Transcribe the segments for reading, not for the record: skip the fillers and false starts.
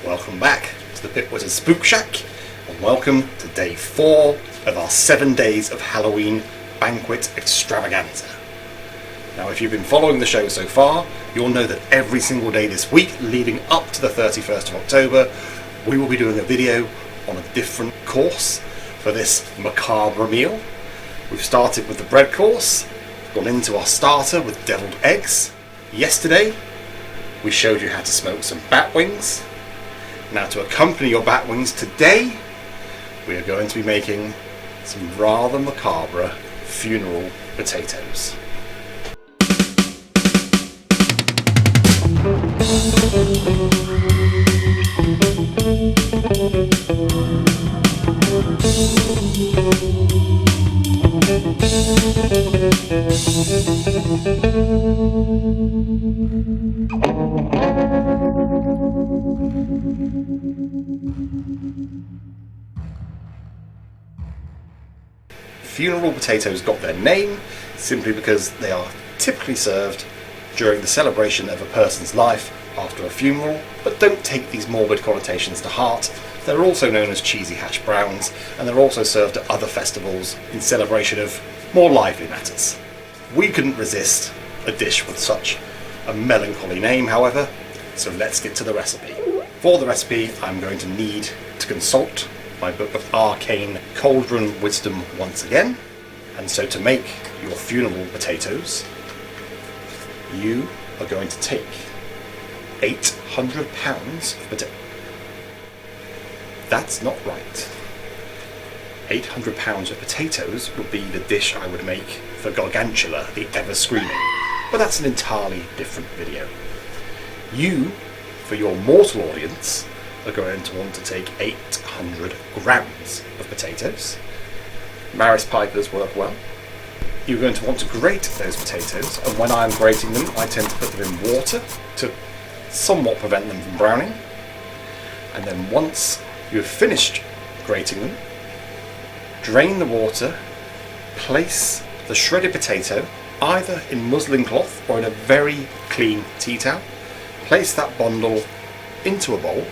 Welcome back to the Pitwitter's Spook Shack, and welcome to day 4 of our 7 days of Halloween banquet extravaganza. Now, if you've been following the show so far, you'll know that every single day this week, leading up to the 31st of October, we will be doing a video on a different course for this macabre meal. We've started with the bread course, gone into our starter with deviled eggs. Yesterday, we showed you how to smoke some bat wings. Now, to accompany your bat wings today, we are going to be making some rather macabre funeral potatoes. Funeral potatoes got their name simply because they are typically served during the celebration of a person's life after a funeral, but don't take these morbid connotations to heart. They're also known as cheesy hash browns, and they're also served at other festivals in celebration of more lively matters. We couldn't resist a dish with such a melancholy name, however, so let's get to the recipe. For the recipe, I'm going to need to consult my book of arcane cauldron wisdom once again. And so to make your funeral potatoes, you are going to take 800 pounds of potatoes. That's not right. 800 pounds of potatoes would be the dish I would make for Gargantula, the ever screaming, but that's an entirely different video. You, for your mortal audience, are going to want to take 800 grams of potatoes. Maris Pipers work well. You're going to want to grate those potatoes, and when I'm grating them, I tend to put them in water to somewhat prevent them from browning. And then once you've finished grating them, drain the water, place the shredded potato either in muslin cloth or in a very clean tea towel. Place that bundle into a bowl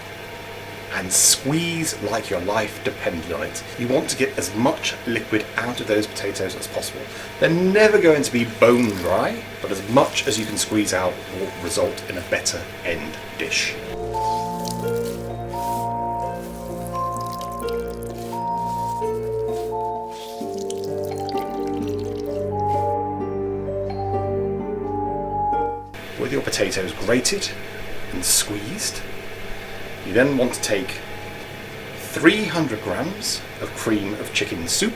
and squeeze like your life depended on it. You want to get as much liquid out of those potatoes as possible. They're never going to be bone dry, but as much as you can squeeze out will result in a better end dish. With your potatoes grated and squeezed, you then want to take 300 grams of cream of chicken soup,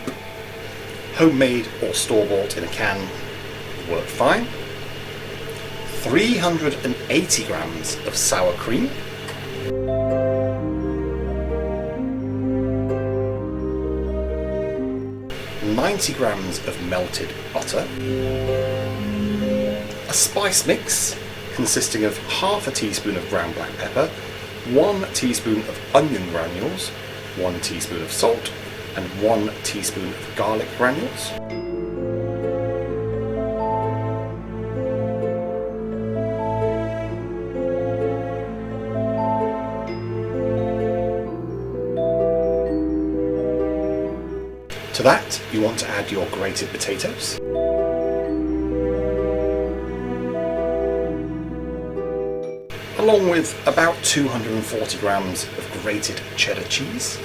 homemade or store-bought in a can will work fine, 380 grams of sour cream, ,90 grams of melted butter, a spice mix consisting of half a teaspoon of ground black pepper, 1 teaspoon of onion granules, 1 teaspoon of salt, and 1 teaspoon of garlic granules. To that, you want to add your grated potatoes. Along with about 240 grams of grated cheddar cheese.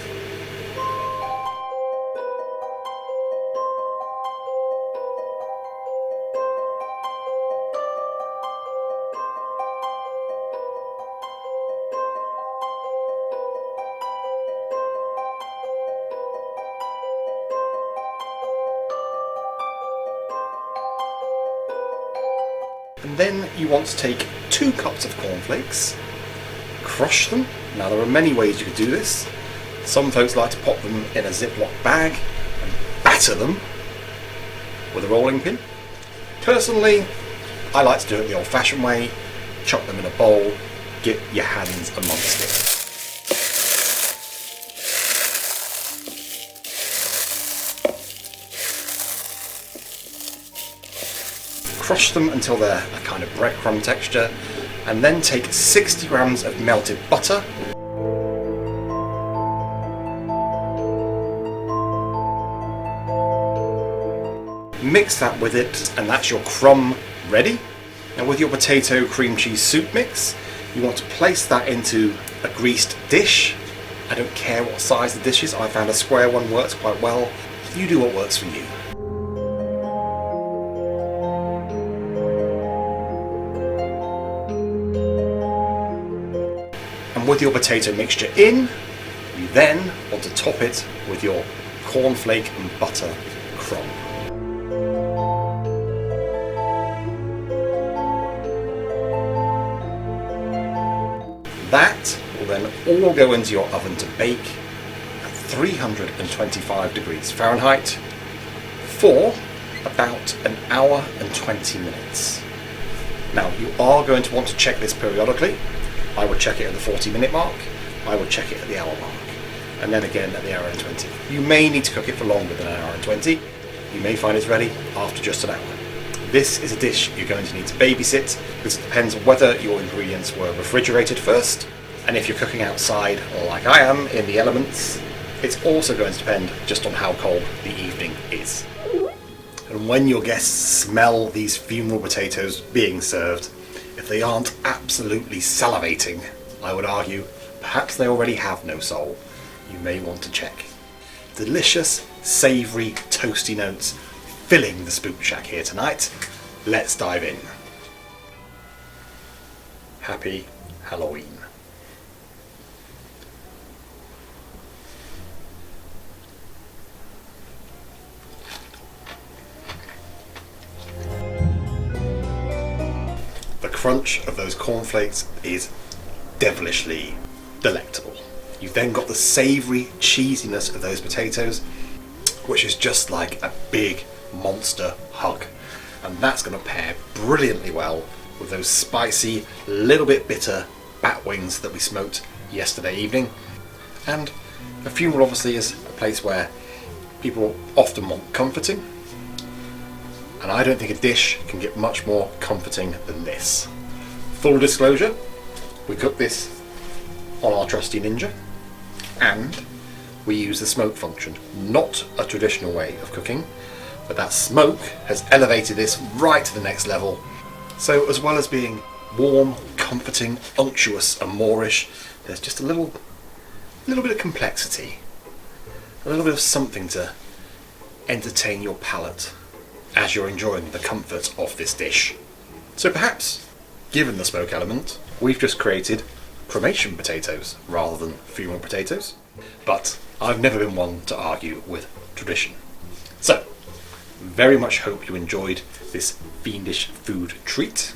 And then you want to take 2 cups of cornflakes, crush them. Now, there are many ways you could do this. Some folks like to pop them in a Ziploc bag and batter them with a rolling pin. Personally, I like to do it the old-fashioned way, chuck them in a bowl, get your hands amongst it. Crush them until they're a kind of breadcrumb texture, and then take 60 grams of melted butter, Mix that with it, and that's your crumb ready. Now with your potato cream cheese soup mix, you want to place that into a greased dish. I don't care what size the dish is, I found a square one works quite well. You do what works for you. And with your potato mixture in, you then want to top it with your cornflake and butter crumb. That will then all go into your oven to bake at 325 degrees Fahrenheit for about an hour and 20 minutes. Now you are going to want to check this periodically. I would check it at the 40-minute mark, I would check it at the hour mark, and then again at the hour and 20. You may need to cook it for longer than an hour and 20. You may find it's ready after just an hour. This is a dish you're going to need to babysit, because it depends on whether your ingredients were refrigerated first, and if you're cooking outside, like I am, in the elements, it's also going to depend just on how cold the evening is. And when your guests smell these funeral potatoes being served, if they aren't absolutely salivating, I would argue, perhaps they already have no soul. You may want to check. Delicious, savoury, toasty notes filling the Spook Shack here tonight. Let's dive in. Happy Halloween. The crunch of those cornflakes is devilishly delectable. You've then got the savoury cheesiness of those potatoes, which is just like a big monster hug. And that's going to pair brilliantly well with those spicy, little bit bitter bat wings that we smoked yesterday evening. And a funeral obviously is a place where people often want comforting. And I don't think a dish can get much more comforting than this. Full disclosure, we cook this on our trusty Ninja, and we use the smoke function. Not a traditional way of cooking, but that smoke has elevated this right to the next level. So as well as being warm, comforting, unctuous and moorish, there's just a little bit of complexity, a little bit of something to entertain your palate as you're enjoying the comfort of this dish. So perhaps, given the smoke element, we've just created cremation potatoes rather than funeral potatoes. But I've never been one to argue with tradition. So, very much hope you enjoyed this fiendish food treat.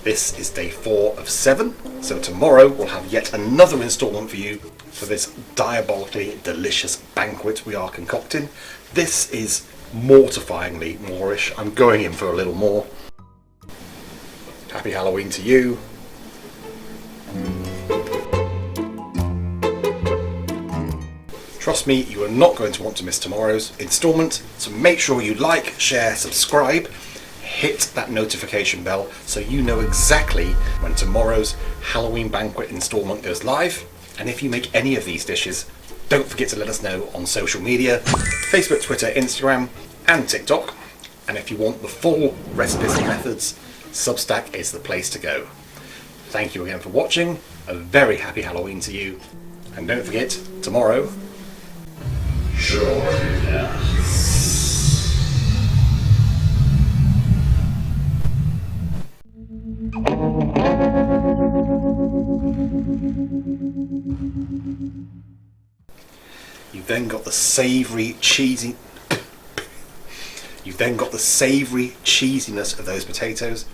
This is day 4 of 7, so tomorrow we'll have yet another instalment for you for this diabolically delicious banquet we are concocting. This is mortifyingly Moorish. I'm going in for a little more. Happy Halloween to you. Trust me, you are not going to want to miss tomorrow's instalment, so make sure you like, share, subscribe, hit that notification bell so you know exactly when tomorrow's Halloween banquet instalment goes live. And if you make any of these dishes, don't forget to let us know on social media, Facebook, Twitter, Instagram and TikTok. And if you want the full recipes and methods, Substack is the place to go. Thank you again for watching, a very happy Halloween to you, and don't forget, tomorrow, sure, yeah. You've then got the savoury, cheesy. You've then got the savoury cheesiness of those potatoes.